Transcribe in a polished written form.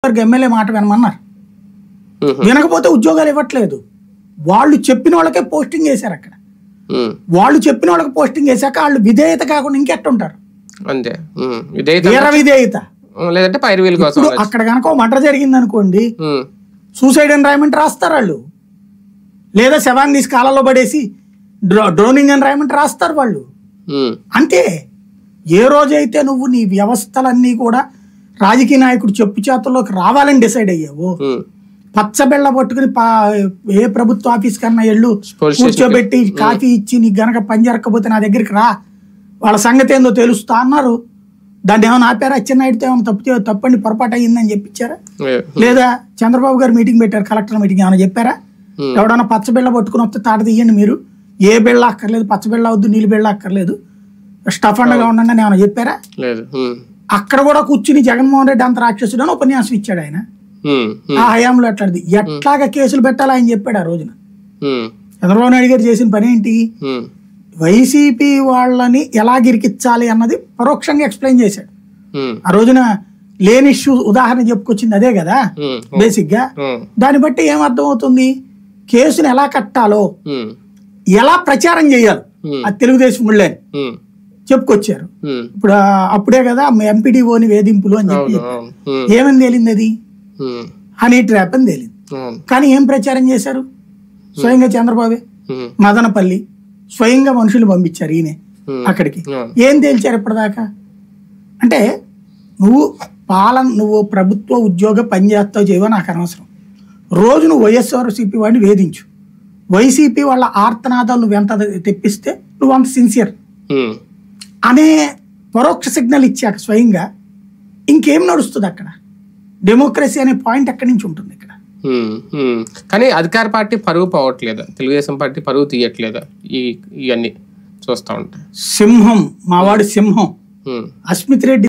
MLA మాట వినమన్నారు. వినకపోతే ఉద్యోగాలు ఇవ్వట్లేదు. వాళ్ళు చెప్పిన వాళ్ళకే పోస్టింగ్ వేశారు. అక్కడ వాళ్ళు చెప్పిన వాళ్ళకి పోస్టింగ్ వేసాక వాళ్ళు విధేయత కాకుండా ఇంకెట్టుంటారు? అంతే, విధేయత లేదంటే అక్కడ కనుక మర్డర్ జరిగింది అనుకోండి, సూసైడ్ అని రాయమంటే రాస్తారు వాళ్ళు, లేదా శవాన్ని తీసి కాలంలో పడేసి డ్రోనింగ్ అని రాయమంటే రాస్తారు వాళ్ళు. అంతే. ఏ రోజైతే నువ్వు నీ వ్యవస్థలన్నీ కూడా రాజకీయ నాయకుడు చెప్పు చేతుల్లోకి రావాలని డిసైడ్ అయ్యావు, పచ్చబెళ్ళ పట్టుకుని ఏ ప్రభుత్వ ఆఫీస్ కన్నా ఎళ్ళు కూర్చోబెట్టి కాఫీ ఇచ్చి నీకు గనక పని జరగకపోతే నా దగ్గరికి రా, వాళ్ళ సంగతి ఏందో తెలుస్తా అన్నారు. దాన్ని ఏమైనా ఆపారా? అచ్చెన్నాయుడితో ఏమైనా తప్పండి పొరపాటు అయ్యిందని చెప్పించారా? లేదా చంద్రబాబు గారు మీటింగ్ పెట్టారు, కలెక్టర్ మీటింగ్, ఏమైనా చెప్పారా? ఎవడన్నా పచ్చబిళ్ళ పట్టుకుని వస్తే తాట తీయండి మీరు, ఏ బిళ్ళ అక్కర్లేదు, పచ్చబిళ్ళ వద్దు, నీళ్ళు బిళ్ళ అక్కర్లేదు, స్టఫ్ అండగా ఉండండి అని ఏమైనా చెప్పారా? అక్కడ కూడా కూర్చుని జగన్మోహన్ రెడ్డి అంత రాక్షసుడు అని ఉపన్యాసం ఇచ్చాడు ఆయన. ఆ హయాంలో ఎట్లాంటిది ఎట్లాగా కేసులు పెట్టాలి ఆయన చెప్పాడు ఆ రోజున. చంద్రబాబు నాయుడు గారు చేసిన పని ఏంటి? వైసీపీ వాళ్ళని ఎలా గిరికిచ్చాలి అన్నది పరోక్షంగా ఎక్స్ప్లెయిన్ చేశాడు. ఆ రోజున లేని ఇష్యూ ఉదాహరణ చెప్పుకొచ్చింది అదే కదా బేసిక్ గా. దాన్ని బట్టి ఏమర్థం అవుతుంది? కేసుని ఎలా కట్టాలో, ఎలా ప్రచారం చేయాలి అది తెలుగుదేశం ముళ్ళని చెప్పుకొచ్చారు. ఇప్పుడు అప్పుడే కదా ఎంపీడీఓని వేధింపులు అని చెప్పి ఏమని తేలింది? అది హనీ ట్రాప్ అని తేలింది. కానీ ఏం ప్రచారం చేశారు? స్వయంగా చంద్రబాబే, మదనపల్లి స్వయంగా మనుషులు పంపించారు ఈయన అక్కడికి. ఏం తేల్చారు ఇప్పటిదాకా? అంటే నువ్వు ప్రభుత్వ ఉద్యోగ పనిచేస్తావు చేయవో నాకు అనవసరం. రోజు నువ్వు వైఎస్ఆర్సీపీ వాడిని వేధించు, వైసీపీ వాళ్ళ ఆర్తనాదాలు నువ్వు ఎంత తెప్పిస్తే నువ్వు అంత సిన్సియర్ అనే పరోక్ష సిగ్నల్ ఇచ్చాక స్వయంగా ఇంకేం నడుస్తుంది అక్కడ? డెమోక్రసీ అనే పాయింట్ ఎక్కడి నుంచి ఉంటుంది ఇక్కడ? కానీ అధికార పార్టీ పరువు పోవట్లేదా? తెలుగుదేశం పార్టీ పరువు తీయట్లేదా? ఇవన్నీ చూస్తా ఉంటాయి. సింహం మావాడు సింహం అస్మిత్ రెడ్డి